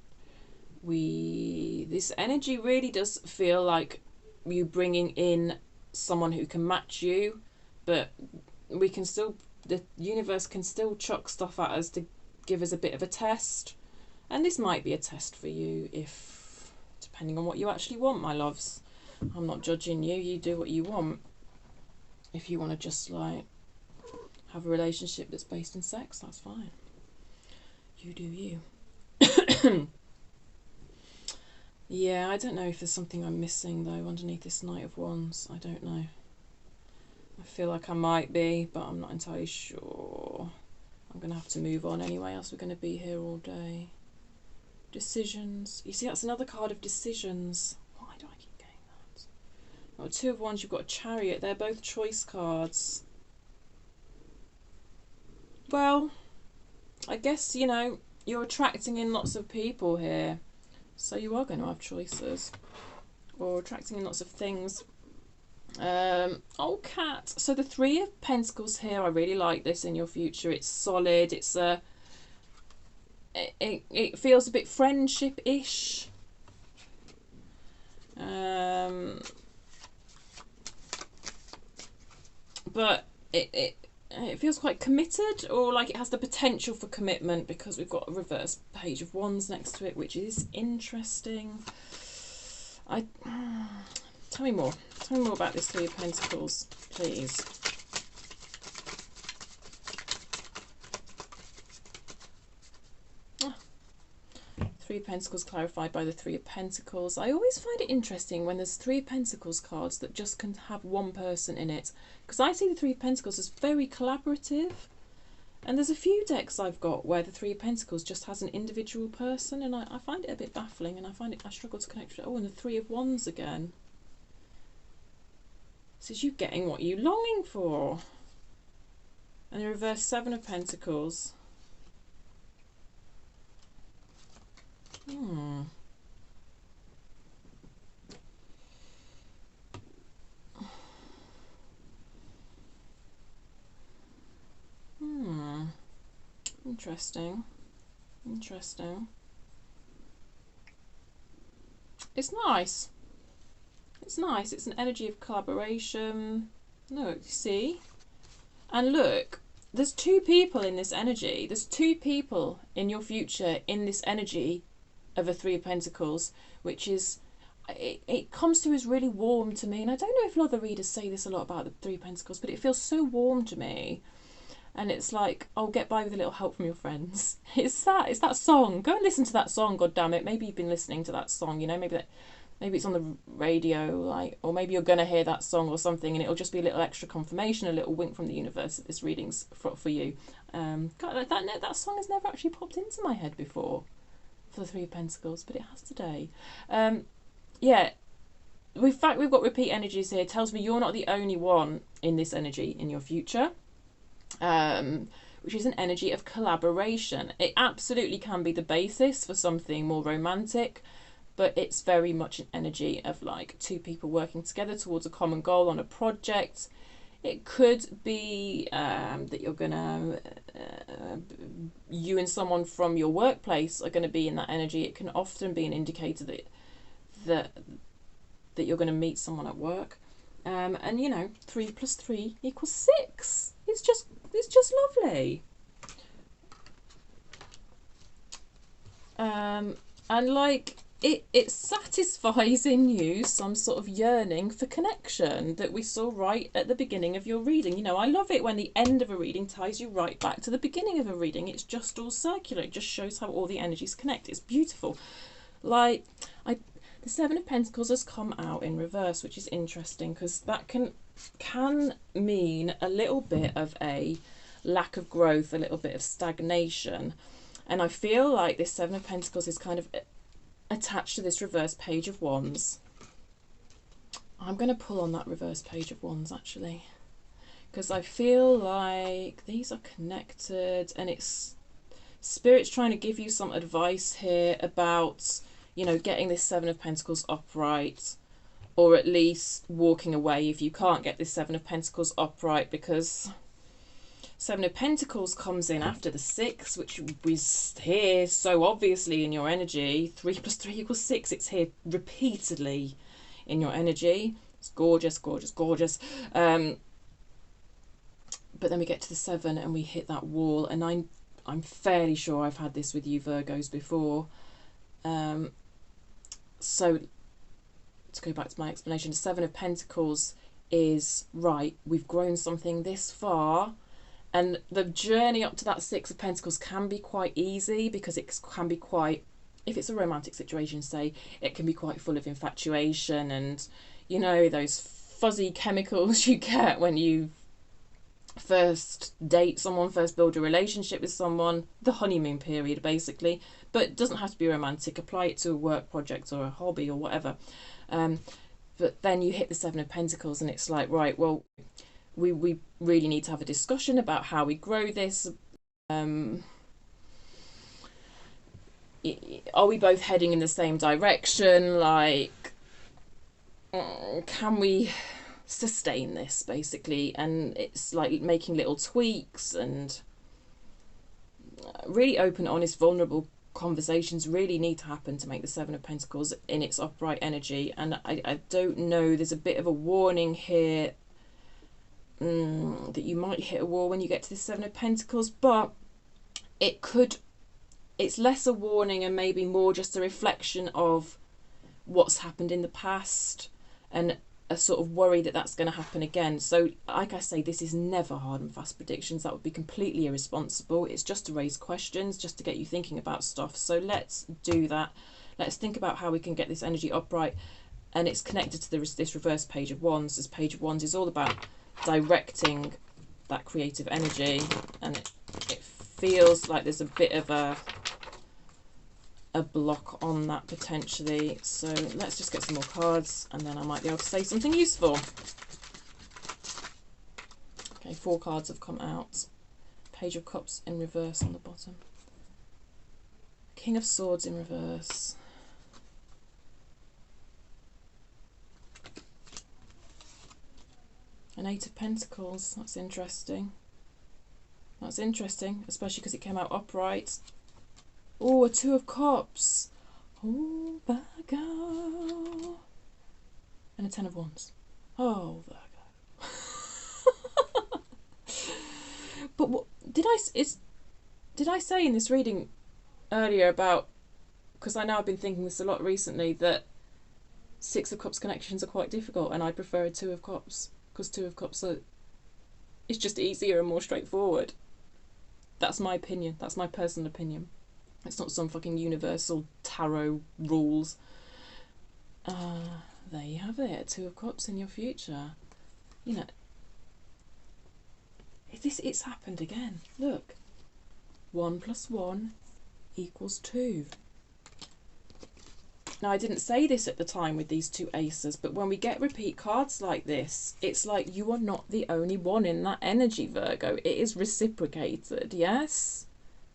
this energy really does feel like you bringing in someone who can match you, but we can still, the universe can still chuck stuff at us to give us a bit of a test, and this might be a test for you, if depending on what you actually want, my loves. I'm not judging you, you do what you want. If you want to just like have a relationship that's based in sex, that's fine, you do you. Yeah, I don't know if there's something I'm missing though underneath this Knight of Wands. I don't know. I feel like I might be, but I'm not entirely sure. I'm going to have to move on anyway, else we're going to be here all day. Decisions. You see, that's another card of decisions. Why do I keep getting that? Got Two of Wands, you've got a Chariot. They're both choice cards. Well, I guess, you know, you're attracting in lots of people here. So you are going to have choices. Or attracting in lots of things. Oh, cat. So the Three of Pentacles here, I really like this in your future. It's solid. It's it feels a bit friendship-ish. But it feels quite committed, or like it has the potential for commitment, because we've got a reverse Page of Wands next to it, which is interesting. Tell me more. Tell me more about this Three of Pentacles, please. Three of Pentacles clarified by the Three of Pentacles. I always find it interesting when there's Three of Pentacles cards that just can have one person in it, because I see the Three of Pentacles as very collaborative. And there's a few decks I've got where the Three of Pentacles just has an individual person, and I find it a bit baffling, and I struggle to connect with it. Oh, and the Three of Wands again. This is you getting what you're longing for. And the reverse Seven of Pentacles. Interesting. Interesting. It's nice. It's nice. It's an energy of collaboration. Look, see? And look, there's two people in this energy. There's two people in your future in this energy of a Three of Pentacles, which is, it comes through as really warm to me. And I don't know if a lot of the readers say this a lot about the Three of Pentacles, but it feels so warm to me. And it's like, I'll get by with a little help from your friends. It's that song. Go and listen to that song, God damn it. Maybe you've been listening to that song, you know, maybe it's on the radio, like, or maybe you're going to hear that song or something, and it'll just be a little extra confirmation, a little wink from the universe that this reading's for you. God, that song has never actually popped into my head before for the Three of Pentacles, but it has today. Yeah, in fact, we've got repeat energies here. It tells me you're not the only one in this energy in your future. Which is an energy of collaboration. It absolutely can be the basis for something more romantic, but it's very much an energy of like two people working together towards a common goal on a project. It could be that you're gonna you and someone from your workplace are going to be in that energy. It can often be an indicator that you're going to meet someone at work. And you know, 3 + 3 = 6. It's just lovely. And like it satisfies in you some sort of yearning for connection that we saw right at the beginning of your reading. You know, I love it when the end of a reading ties you right back to the beginning of a reading. It's just all circular. It just shows how all the energies connect. It's beautiful. Like, the Seven of Pentacles has come out in reverse, which is interesting because that can mean a little bit of a lack of growth, a little bit of stagnation. And I feel like this Seven of Pentacles is kind of attached to this reverse Page of Wands. I'm going to pull on that reverse Page of Wands actually, because I feel like these are connected, and it's Spirit's trying to give you some advice here about, you know, getting this Seven of Pentacles upright, or at least walking away if you can't get this Seven of Pentacles upright, because Seven of Pentacles comes in after the 6, which is here so obviously in your energy. 3 + 3 = 6. It's here repeatedly in your energy. It's gorgeous, gorgeous, gorgeous. But then we get to the 7 and we hit that wall, and I'm fairly sure I've had this with you Virgos before. So to go back to my explanation, the Seven of Pentacles is, right, we've grown something this far, and the journey up to that 6 of Pentacles can be quite easy, because it can be quite, if it's a romantic situation, say, it can be quite full of infatuation and, you know, those fuzzy chemicals you get when you first date someone, first build a relationship with someone, the honeymoon period basically. But it doesn't have to be romantic. Apply it to a work project or a hobby or whatever. But then you hit the Seven of Pentacles and it's like, right, well, we really need to have a discussion about how we grow this. Are we both heading in the same direction? Like, can we sustain this basically? And it's like making little tweaks, and really open, honest, vulnerable conversations really need to happen to make the Seven of Pentacles in its upright energy. And I don't know, there's a bit of a warning here that you might hit a wall when you get to the Seven of Pentacles, but it's less a warning and maybe more just a reflection of what's happened in the past, and a sort of worry that that's going to happen again. So like I say, this is never hard and fast predictions. That would be completely irresponsible. It's just to raise questions, just to get you thinking about stuff. So let's do that. Let's think about how we can get this energy upright. And it's connected to this reverse page of wands. This page of wands is all about directing that creative energy, and it feels like there's a bit of a block on that potentially. So let's just get some more cards, and then I might be able to say something useful. Okay, 4 cards have come out. Page of Cups in reverse on the bottom. King of Swords in reverse. An 8 of Pentacles. That's interesting. That's interesting, especially because it came out upright. Oh, a 2 of Cups. Oh, Virgo. And a 10 of Wands. Oh, Virgo. But what did I say in this reading earlier about, because I know I've been thinking this a lot recently, that 6 of Cups connections are quite difficult, and I prefer a 2 of Cups, because 2 of Cups it's just easier and more straightforward. That's my opinion. That's my personal opinion. It's not some fucking universal tarot rules. There you have it. 2 of Cups in your future. You know, it's happened again. Look. 1 + 1 = 2. Now, I didn't say this at the time with these 2 aces, but when we get repeat cards like this, it's like you are not the only one in that energy, Virgo. It is reciprocated, yes?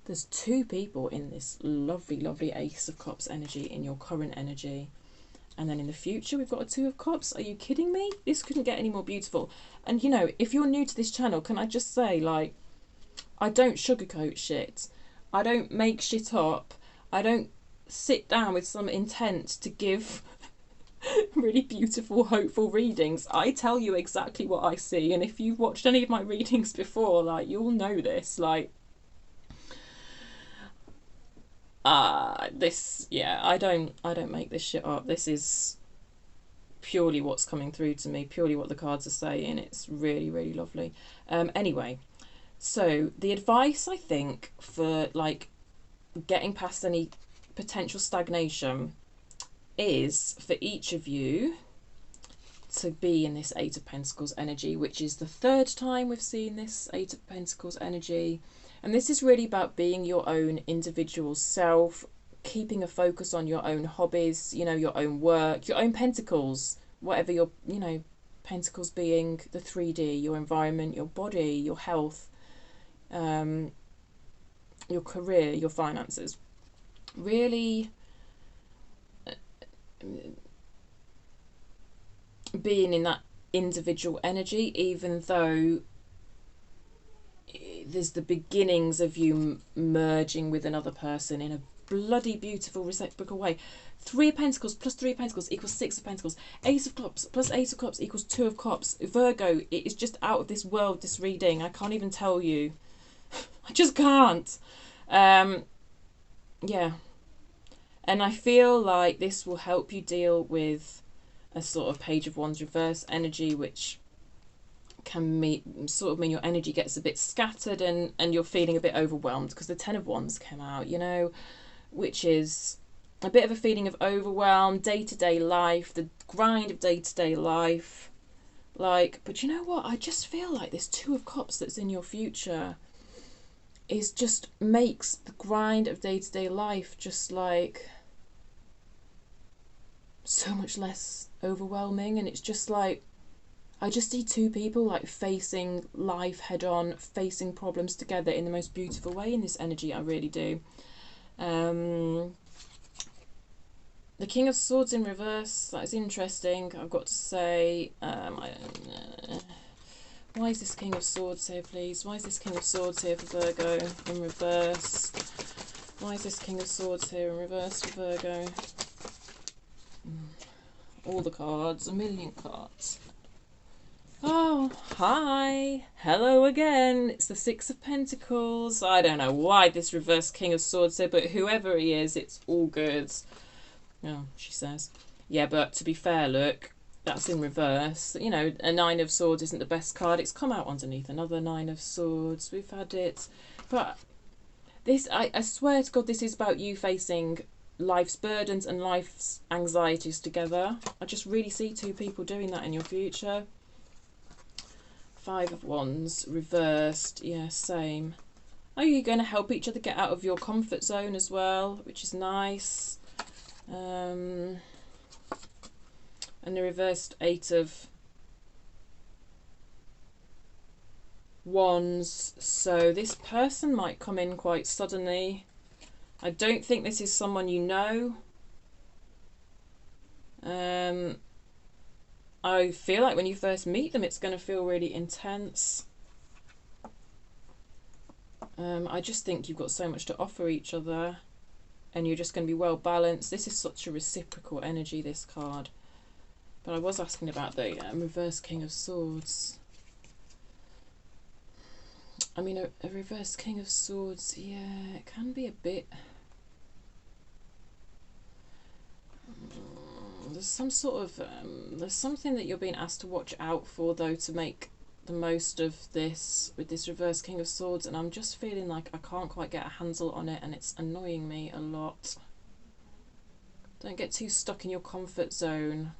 There's 2 people in this lovely, lovely Ace of Cups energy in your current energy. And then in the future, we've got a 2 of Cups. Are you kidding me? This couldn't get any more beautiful. And, you know, if you're new to this channel, can I just say, like, I don't sugarcoat shit. I don't make shit up. I don't sit down with some intent to give really beautiful, hopeful readings. I tell you exactly what I see. And if you've watched any of my readings before, like, you'll know this. Like, I don't make this shit up. This is purely what's coming through to me, purely what the cards are saying. It's really, really lovely. Anyway, so the advice, I think, for like getting past any potential stagnation is for each of you to be in this 8 of Pentacles energy, which is the 3rd time we've seen this 8 of Pentacles energy. And this is really about being your own individual self, keeping a focus on your own hobbies, you know, your own work, your own pentacles, whatever your, you know, pentacles being the 3D, your environment, your body, your health, your career, your finances. Really being in that individual energy, even though there's the beginnings of you merging with another person in a bloody beautiful reciprocal way. 3 of Pentacles plus 3 of Pentacles = 6 of Pentacles. Ace of Cups plus Ace of Cups = 2 of Cups. Virgo, it is just out of this world, this reading. I can't even tell you. I just can't. Yeah. And I feel like this will help you deal with a sort of Page of Wands reverse energy, which can mean your energy gets a bit scattered and you're feeling a bit overwhelmed, because the 10 of Wands came out, you know, which is a bit of a feeling of overwhelm, day-to-day life, the grind of day-to-day life. Like, but you know what? I just feel like this 2 of Cups that's in your future is just makes the grind of day-to-day life just like so much less overwhelming. And it's just like, I just see 2 people like facing life head on, facing problems together in the most beautiful way in this energy. I really do. The King of Swords in reverse, that is interesting, I've got to say. Why is this King of Swords here, please? Why is this King of Swords here for Virgo in reverse? Why is this King of Swords here in reverse for Virgo? All the cards, a million cards. Oh, hi. Hello again. It's the 6 of Pentacles. I don't know why this reverse King of Swords here, but whoever he is, it's all good. Oh, she says. Yeah, but to be fair, look, that's in reverse. You know, a Nine of Swords isn't the best card. It's come out underneath another Nine of Swords. We've had it. But this, I swear to God, this is about you facing life's burdens and life's anxieties together. I just really see two people doing that in your future. Five of Wands, reversed. Yeah, same. Oh, you're going to help each other get out of your comfort zone as well, which is nice. And the reversed Eight of Wands. So this person might come in quite suddenly. I don't think this is someone you know. I feel like when you first meet them, it's going to feel really intense. I just think you've got so much to offer each other, and you're just going to be well balanced. This is such a reciprocal energy, this card. But I was asking about the reverse King of Swords. I mean, a reverse King of Swords, yeah, it can be a bit... There's some sort of... there's something that you're being asked to watch out for, though, to make the most of this with this reverse King of Swords, and I'm just feeling like I can't quite get a handle on it, and it's annoying me a lot. Don't get too stuck in your comfort zone.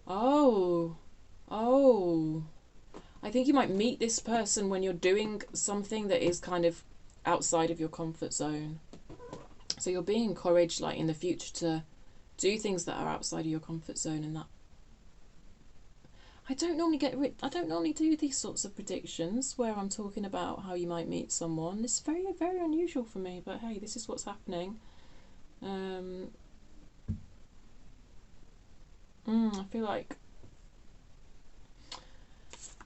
Oh, I think you might meet this person when you're doing something that is kind of outside of your comfort zone. So you're being encouraged, like, in the future to do things that are outside of your comfort zone, and that I don't normally do these sorts of predictions where I'm talking about how you might meet someone. It's very, very unusual for me, but hey, this is what's happening. I feel like,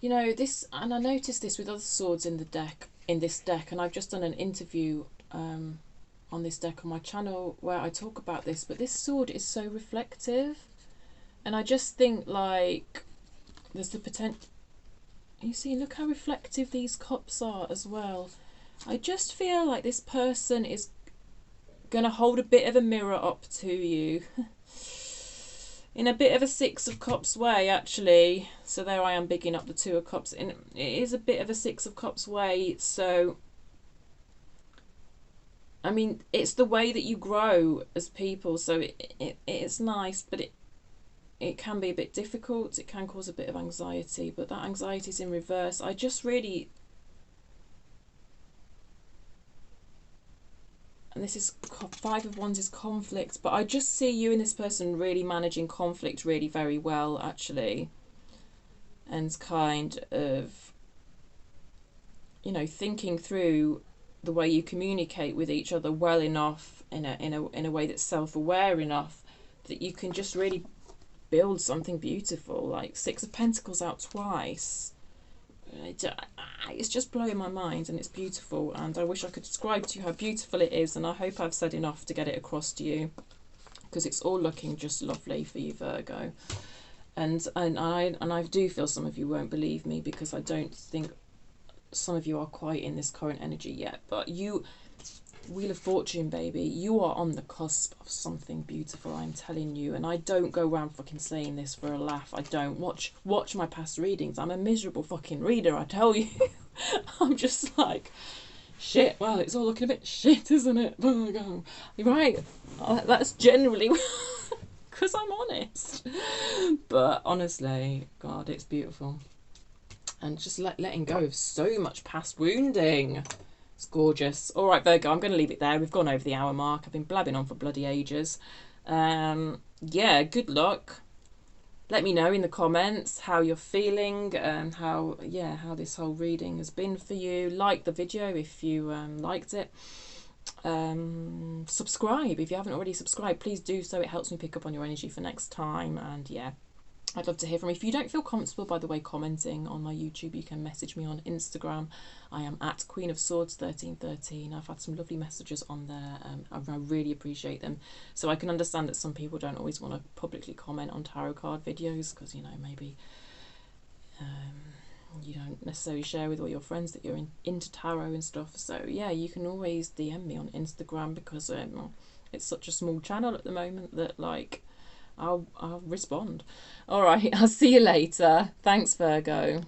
you know, this, and I noticed this with other swords in this deck, and I've just done an interview on this deck on my channel where I talk about this, but this sword is so reflective, and I just think, like, there's the potential. You see, look how reflective these cups are as well. I just feel like this person is going to hold a bit of a mirror up to you in a bit of a Six of Cups way, actually. So there I am bigging up the Two of Cups. And it is a bit of a Six of Cups way. So, I mean, it's the way that you grow as people. So it's nice, but it can be a bit difficult. It can cause a bit of anxiety. But that anxiety is in reverse. I just really... And this is Five of Wands is conflict, but I just see you and this person really managing conflict really very well, actually, and kind of, you know, thinking through the way you communicate with each other well enough in a way that's self-aware enough that you can just really build something beautiful. Like Six of Pentacles out twice. It's just blowing my mind, and it's beautiful, and I wish I could describe to you how beautiful it is, and I hope I've said enough to get it across to you, because it's all looking just lovely for you, Virgo. And I do feel some of you won't believe me, because I don't think some of you are quite in this current energy yet, but you, Wheel of Fortune, baby, you are on the cusp of something beautiful, I'm telling you. And I don't go around fucking saying this for a laugh. I don't. Watch my past readings. I'm a miserable fucking reader, I tell you. I'm just like, shit, well, it's all looking a bit shit, isn't it? You're right. That's generally because I'm honest. But honestly, God, it's beautiful. And just letting go of so much past wounding. It's gorgeous. All right, Virgo, I'm going to leave it there. We've gone over the hour mark. I've been blabbing on for bloody ages. Yeah, good luck. Let me know in the comments how you're feeling and how this whole reading has been for you. Like the video if you liked it. Subscribe if you haven't already subscribed. Please do so. It helps me pick up on your energy for next time. And yeah, I'd love to hear from you. If you don't feel comfortable, by the way, commenting on my YouTube, you can message me on Instagram. I am at Queen of Swords 1313. I've had some lovely messages on there. I really appreciate them. So I can understand that some people don't always want to publicly comment on tarot card videos because, you know, maybe you don't necessarily share with all your friends that you're into tarot and stuff. So yeah, you can always DM me on Instagram because it's such a small channel at the moment that like I'll respond. All right, I'll see you later. Thanks, Virgo.